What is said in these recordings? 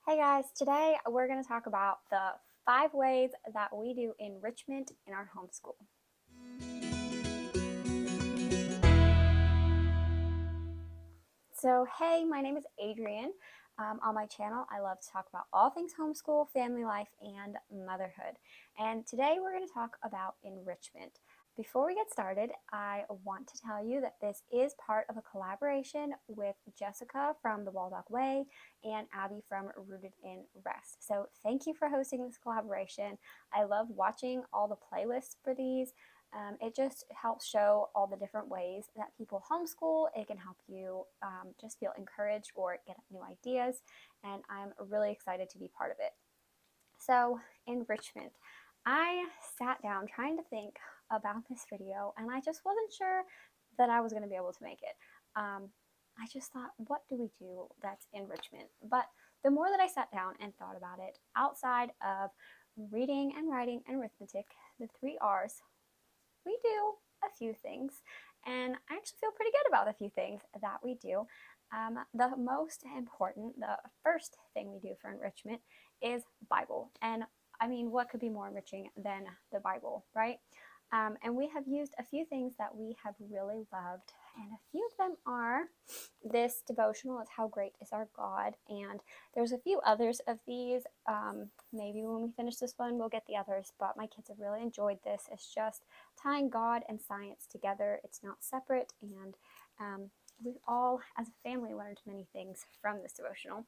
Hey guys, today we're going to talk about the 5 ways that we do enrichment in our homeschool. So, hey, my name is Adrienne. On my channel, I love to talk about all things homeschool, family life, and motherhood. And today we're going to talk about enrichment. Before we get started, I want to tell you that this is part of a collaboration with Jessica from The Waldock Way and Abby from Rooted in Rest. So thank you for hosting this collaboration. I love watching all the playlists for these. It just helps show all the different ways that people homeschool. It can help you just feel encouraged or get new ideas, and I'm really excited to be part of it. So, enrichment. I sat down trying to think about this video, and I just wasn't sure that I was going to be able to make it. I just thought, what do we do that's enrichment? But the more that I sat down and thought about it, outside of reading and writing and arithmetic, the 3 R's, we do a few things, and I actually feel pretty good about a few things that we do. The most important, the first thing we do for enrichment is Bible. And I mean, what could be more enriching than the Bible, right? And we have used a few things that we have really loved, and a few of them are this devotional is How Great is Our God, and there's a few others of these. Maybe when we finish this one, we'll get the others, but my kids have really enjoyed this. It's just tying God and science together. It's not separate, and we've all, as a family, learned many things from this devotional.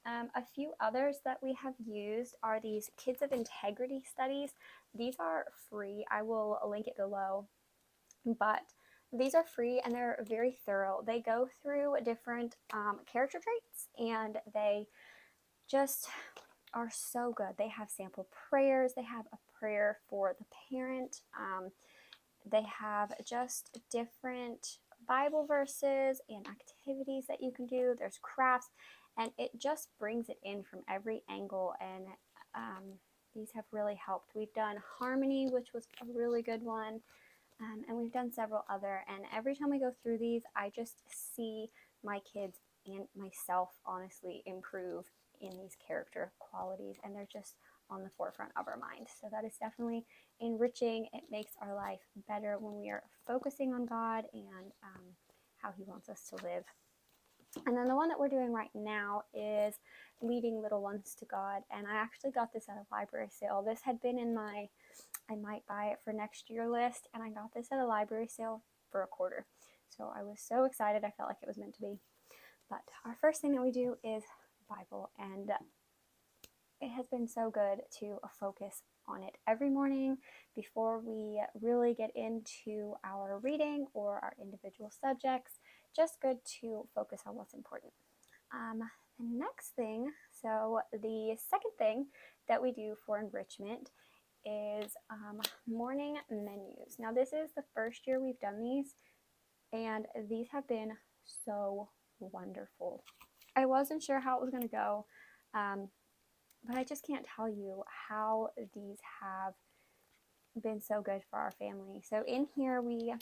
A few others that we have used are these Kids of Integrity studies. These are free. I will link it below, but these are free and they're very thorough. They go through different character traits, and they just are so good. They have sample prayers. They have a prayer for the parent. They have just different Bible verses and activities that you can do. There's crafts, and it just brings it in from every angle. And these have really helped. We've done Harmony, which was a really good one. And we've done several other. And every time we go through these, I just see my kids and myself honestly improve in these character qualities. And they're just on the forefront of our mind. So that is definitely enriching. It makes our life better when we are focusing on God and how He wants us to live. And then the one that we're doing right now is Leading Little Ones to God. And I actually got this at a library sale. This had been in my I might buy it for next year list, and I got this at a library sale for a quarter. So I was so excited. I felt like it was meant to be. But our first thing that we do is Bible, and it has been so good to focus on it every morning before we really get into our reading or our individual subjects. Just good to focus on what's important. The next thing, so the second thing that we do for enrichment is morning menus. Now, this is the first year we've done these, and these have been so wonderful. I wasn't sure how it was going to go, but I just can't tell you how these have been so good for our family. So in here we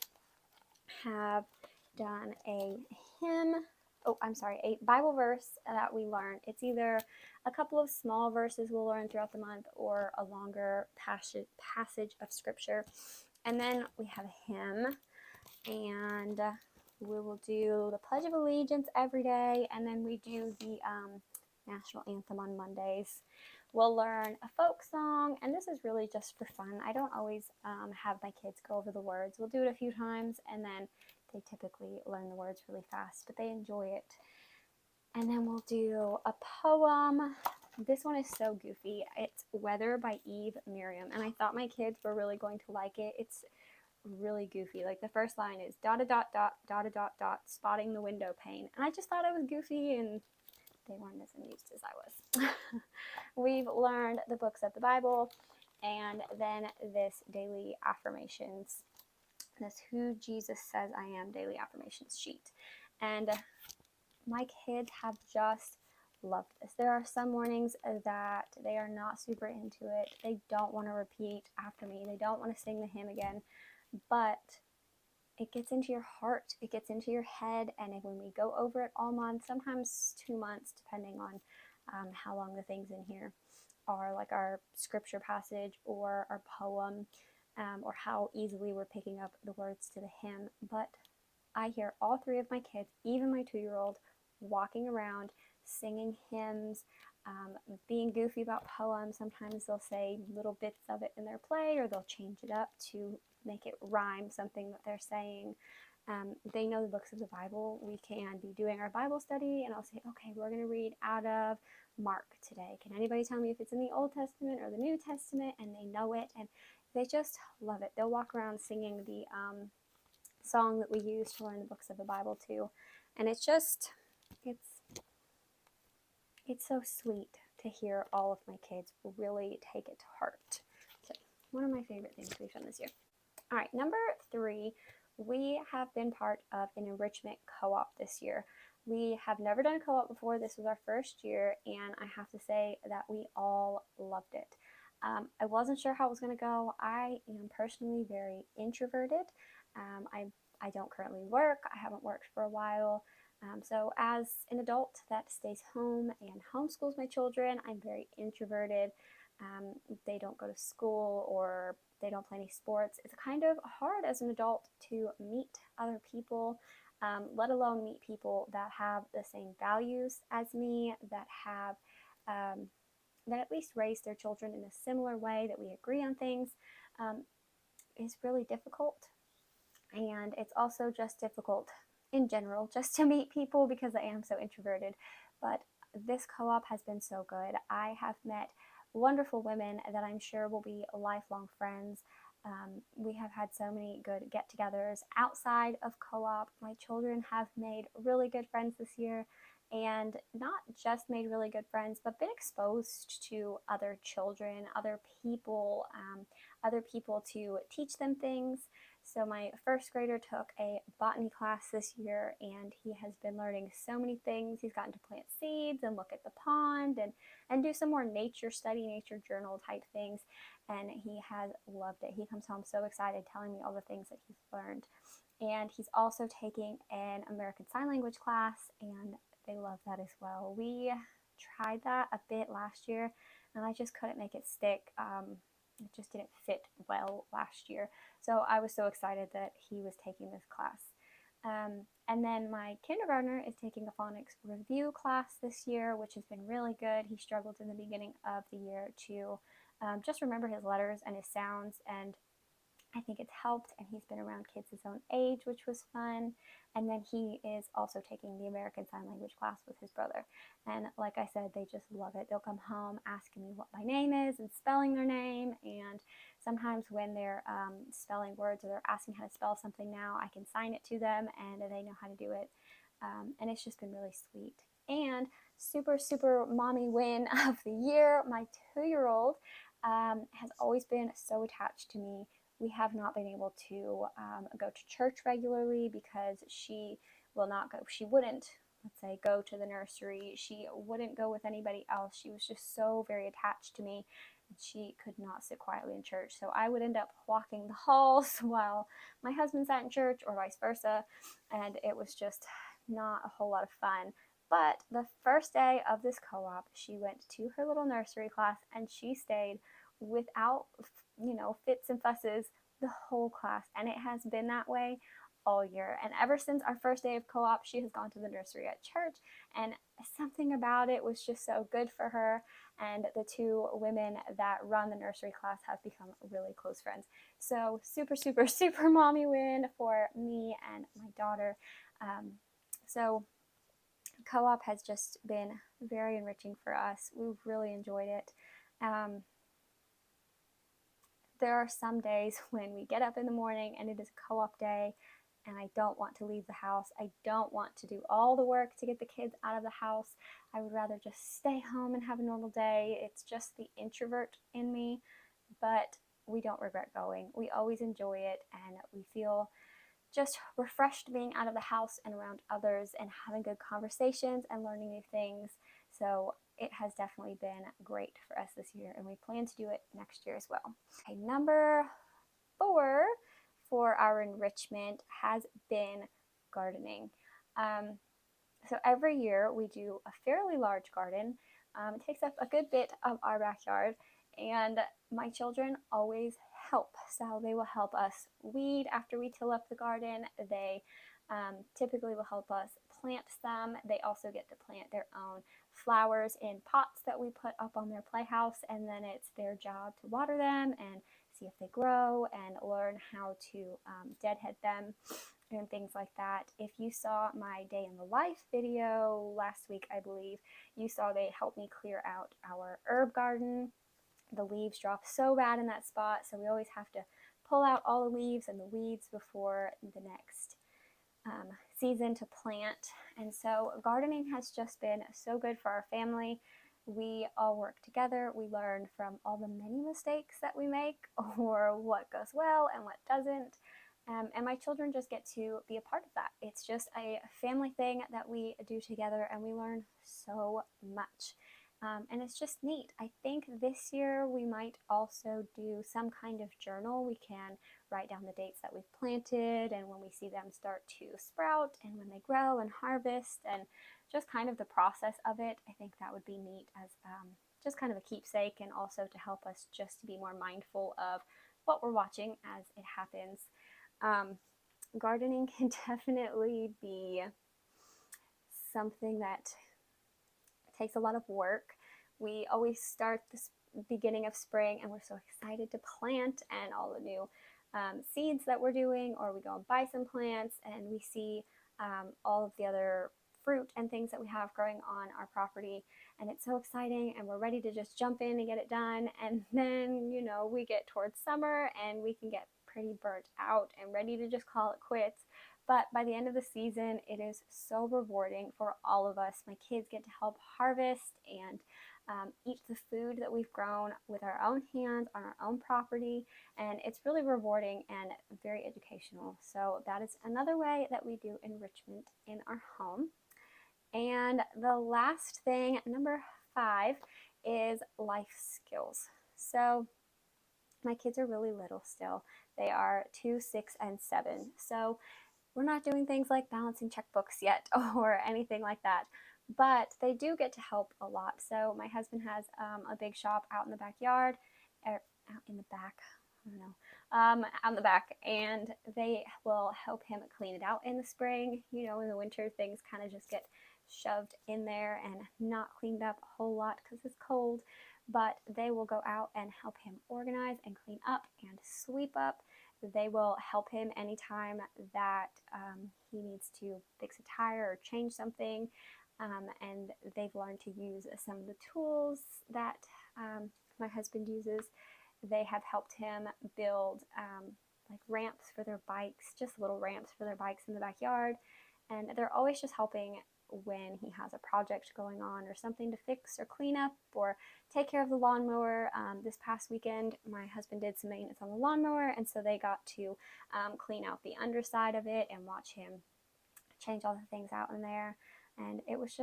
have done a hymn. A Bible verse that we learn. It's either a couple of small verses we'll learn throughout the month or a longer passage of scripture. And then we have a hymn, and we will do the Pledge of Allegiance every day, and then we do the national anthem on Mondays. We'll learn a folk song, and this is really just for fun. I don't always have my kids go over the words. We'll do it a few times, and then they typically learn the words really fast, but they enjoy it. And then we'll do a poem. This one is so goofy. It's Weather by Eve Miriam, and I thought my kids were really going to like it. It's really goofy. Like the first line is ... spotting the window pane. And I just thought it was goofy, and they weren't as amused as I was. We've learned the books of the Bible, and then this daily affirmations, this Who Jesus Says I Am daily affirmations sheet. And my kids have just loved this. There are some mornings that they are not super into it. They don't want to repeat after me. They don't want to sing the hymn again, but it gets into your heart, it gets into your head, and when we go over it all month, sometimes 2 months, depending on how long the things in here are, like our scripture passage or our poem, or how easily we're picking up the words to the hymn. But I hear all three of my kids, even my 2-year-old, walking around singing hymns, being goofy about poems. Sometimes they'll say little bits of it in their play, or they'll change it up to make it rhyme something that they're saying. They know the books of the Bible. We can be doing our Bible study, and I'll say, okay, we're going to read out of Mark today. Can anybody tell me if it's in the Old Testament or the New Testament? And they know it, and they just love it. They'll walk around singing the song that we use to learn the books of the Bible too. And it's so sweet to hear all of my kids really take it to heart. So one of my favorite things we've done this year. All right, number 3, we have been part of an enrichment co-op this year. We have never done a co-op before. This was our first year, and I have to say that we all loved it. I wasn't sure how it was going to go. I am personally very introverted. I don't currently work. I haven't worked for a while. So as an adult that stays home and homeschools my children, I'm very introverted. They don't go to school or they don't play any sports. It's kind of hard as an adult to meet other people, let alone meet people that have the same values as me, that have that at least raise their children in a similar way, that we agree on things, is really difficult. And it's also just difficult in general just to meet people because I am so introverted. But this co-op has been so good. I have met wonderful women that I'm sure will be lifelong friends. We have had so many good get-togethers outside of co-op. My children have made really good friends this year, and not just made really good friends, but been exposed to other children, other people to teach them things. So my first grader took a botany class this year, and he has been learning so many things. He's gotten to plant seeds and look at the pond and do some more nature study, nature journal type things, and he has loved it. He comes home so excited telling me all the things that he's learned. And he's also taking an American Sign Language class, and they love that as well. We tried that a bit last year, and I just couldn't make it stick. It just didn't fit well last year. So I was so excited that he was taking this class. And then my kindergartner is taking a phonics review class this year, which has been really good. He struggled in the beginning of the year to just remember his letters and his sounds, and I think it's helped, and he's been around kids his own age, which was fun. And then he is also taking the American Sign Language class with his brother. And like I said, they just love it. They'll come home asking me what my name is and spelling their name. And sometimes when they're spelling words or they're asking how to spell something now, I can sign it to them and they know how to do it. And it's just been really sweet. And super, super mommy win of the year, my 2-year-old has always been so attached to me. We have not been able to go to church regularly because she will not go. She wouldn't, let's say, go to the nursery. She wouldn't go with anybody else. She was just so very attached to me. She could not sit quietly in church. So I would end up walking the halls while my husband sat in church, or vice versa. And it was just not a whole lot of fun. But the first day of this co-op, she went to her little nursery class and she stayed without, fits and fusses the whole class. And it has been that way all year. And ever since our first day of co-op, she has gone to the nursery at church, and something about it was just so good for her. And the 2 women that run the nursery class have become really close friends. So super, super, super mommy win for me and my daughter. So co-op has just been very enriching for us. We've really enjoyed it. There are some days when we get up in the morning and it is a co-op day and I don't want to leave the house. I don't want to do all the work to get the kids out of the house. I would rather just stay home and have a normal day. It's just the introvert in me, but we don't regret going. We always enjoy it, and we feel just refreshed being out of the house and around others and having good conversations and learning new things. So it has definitely been great for us this year, and we plan to do it next year as well. Okay, number 4 for our enrichment has been gardening. So every year we do a fairly large garden. It takes up a good bit of our backyard, and my children always help. So they will help us weed after we till up the garden. They typically will help us plant some. They also get to plant their own flowers in pots that we put up on their playhouse, and then it's their job to water them and see if they grow and learn how to deadhead them and things like that. If you saw my day in the life video last week, I believe, you saw they helped me clear out our herb garden. The leaves drop so bad in that spot, so we always have to pull out all the leaves and the weeds before the next season to plant. And so gardening has just been so good for our family. We all work together. We learn from all the many mistakes that we make, or what goes well and what doesn't. And my children just get to be a part of that. It's just a family thing that we do together, and we learn so much. And it's just neat. I think this year we might also do some kind of journal. We can write down the dates that we've planted and when we see them start to sprout and when they grow and harvest, and just kind of the process of it. I think that would be neat as just kind of a keepsake, and also to help us just to be more mindful of what we're watching as it happens. Gardening can definitely be something that takes a lot of work. We always start this beginning of spring and we're so excited to plant and all the new seeds that we're doing, or we go and buy some plants and we see all of the other fruit and things that we have growing on our property, and it's so exciting and we're ready to just jump in and get it done. And then, you know, we get towards summer and we can get pretty burnt out and ready to just call it quits. But by the end of the season, it is so rewarding for all of us. My kids get to help harvest and eat the food that we've grown with our own hands on our own property, and it's really rewarding and very educational. So that is another way that we do enrichment in our home. And the last thing, number 5, is life skills. So my kids are really little still. They are 2, 6, and 7. So we're not doing things like balancing checkbooks yet or anything like that, but they do get to help a lot. So my husband has a big shop out in the backyard, or out in the back, I don't know, out in the back, and they will help him clean it out in the spring. You know, in the winter, things kind of just get shoved in there and not cleaned up a whole lot because it's cold, but they will go out and help him organize and clean up and sweep up. They will help him anytime that he needs to fix a tire or change something, and they've learned to use some of the tools that my husband uses. They have helped him build like ramps for their bikes, just little ramps for their bikes in the backyard, and they're always just helping when he has a project going on or something to fix or clean up or take care of the lawnmower. This past weekend, my husband did some maintenance on the lawnmower, and so they got to clean out the underside of it and watch him change all the things out in there. And it was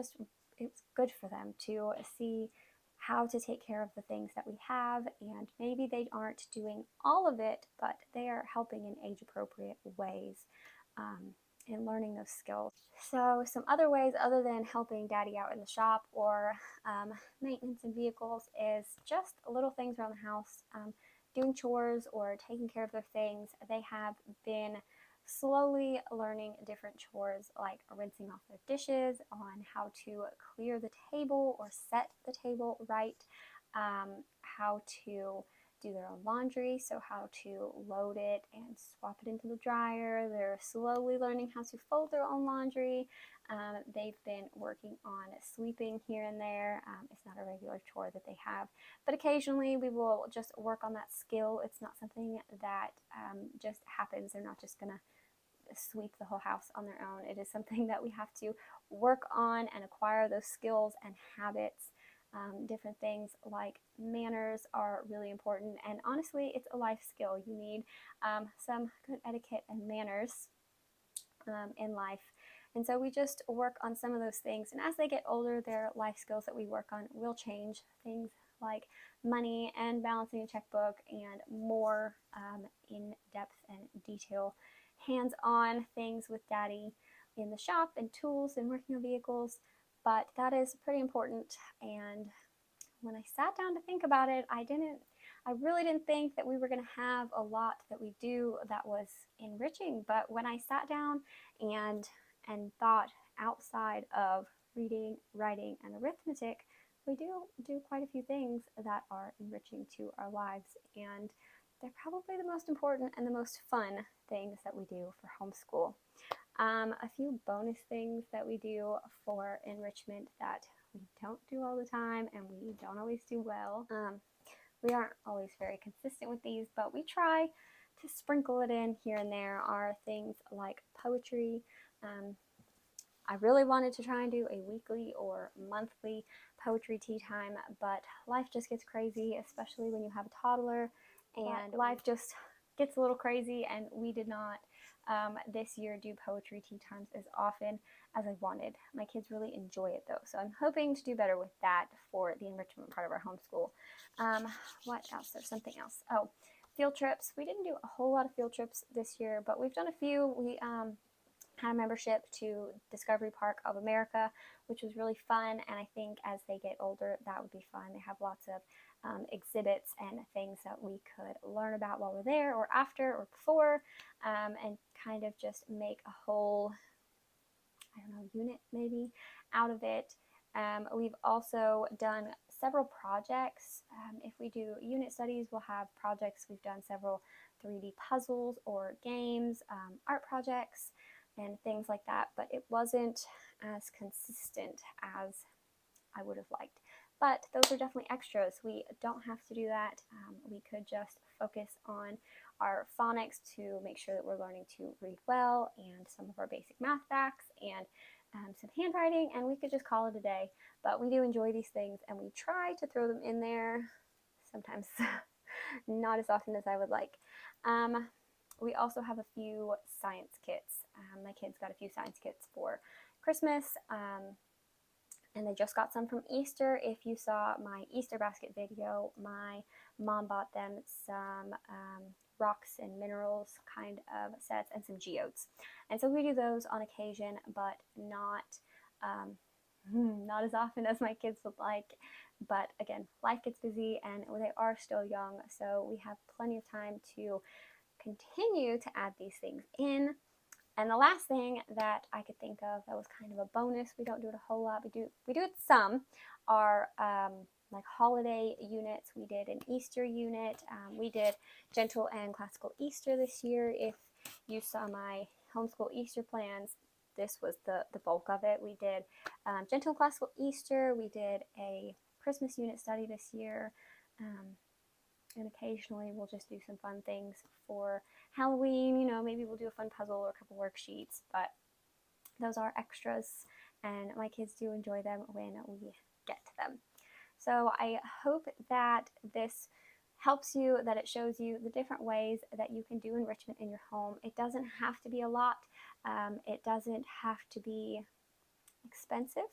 good for them to see how to take care of the things that we have, and maybe they aren't doing all of it, but they are helping in age-appropriate ways in learning those skills. So some other ways other than helping Daddy out in the shop or maintenance in vehicles is just little things around the house, doing chores or taking care of their things. They have been slowly learning different chores, like rinsing off their dishes, on how to clear the table or set the table right, how to do their own laundry, so how to load it and swap it into the dryer. They're slowly learning how to fold their own laundry. They've been working on sweeping here and there. It's not a regular chore that they have, but occasionally we will just work on that skill. It's not something that just happens. They're not just gonna sweep the whole house on their own. It is something that we have to work on and acquire those skills and habits. Different things like manners are really important, and honestly, it's a life skill. You need some good etiquette and manners in life. And so we just work on some of those things, and as they get older, their life skills that we work on will change. Things like money and balancing a checkbook, and more in-depth and detail hands-on things with Daddy in the shop, and tools and working on vehicles. but that is pretty important. And when I sat down to think about it, I really didn't think that we were going to have a lot that we do that was enriching. But when I sat down and thought outside of reading, writing, and arithmetic, we do quite a few things that are enriching to our lives, and they're probably the most important and the most fun things that we do for homeschool. A few bonus things that we do for enrichment that we don't do all the time and we don't always do well. We aren't always very consistent with these, but we try to sprinkle it in here and there, are things like poetry. I really wanted to try and do a weekly or monthly poetry tea time, but life just gets crazy, especially when you have a toddler, and life just gets a little crazy, and we did not this year do poetry tea times as often as I wanted. My kids really enjoy it though, so I'm hoping to do better with that for the enrichment part of our homeschool. What else? There's something else. Oh, field trips. We didn't do a whole lot of field trips this year, but we've done a few. We had a membership to Discovery Park of America, which was really fun, and I think as they get older that would be fun. They have lots of exhibits and things that we could learn about while we're there or after or before, and kind of just make a whole, I don't know, unit maybe out of it. We've also done several projects. If we do unit studies, we'll have projects. We've done several 3D puzzles or games, art projects, and things like that, but it wasn't as consistent as I would have liked. But those are definitely extras. We don't have to do that. We could just focus on our phonics to make sure that we're learning to read well, and some of our basic math facts, and some handwriting, and we could just call it a day. But we do enjoy these things, and we try to throw them in there, sometimes not as often as I would like. We also have a few science kits. My kids got a few science kits for Christmas, and they just got some from Easter. If you saw my Easter basket video, my mom bought them some rocks and minerals kind of sets and some geodes. And so we do those on occasion, but not not as often as my kids would like. But again, life gets busy and they are still young, so we have plenty of time to continue to add these things in. And the last thing that I could think of that was kind of a bonus, we don't do it a whole lot, we do it some, are like holiday units. We did an Easter unit. We did Gentle and Classical Easter this year. If you saw my homeschool Easter plans, this was the bulk of it. We did Gentle and Classical Easter. We did a Christmas unit study this year. And occasionally we'll just do some fun things for Halloween. You know, maybe we'll do a fun puzzle or a couple worksheets, but those are extras, and my kids do enjoy them when we get to them. So I hope that this helps you, that it shows you the different ways that you can do enrichment in your home. It doesn't have to be a lot. It doesn't have to be expensive,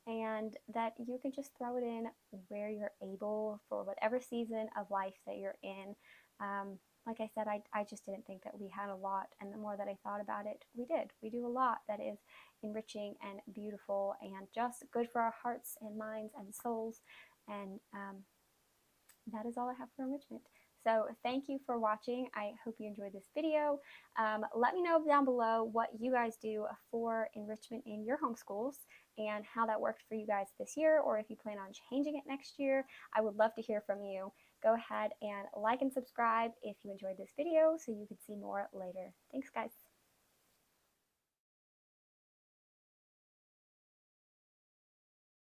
and that you can just throw it in where you're able for whatever season of life that you're in. Like I said, I just didn't think that we had a lot, and the more that I thought about it, we did. We do a lot that is enriching and beautiful and just good for our hearts and minds and souls, and that is all I have for enrichment. So thank you for watching. I hope you enjoyed this video. Let me know down below what you guys do for enrichment in your homeschools and how that worked for you guys this year, or if you plan on changing it next year. I would love to hear from you. Go ahead and like and subscribe if you enjoyed this video so you can see more later. Thanks, guys.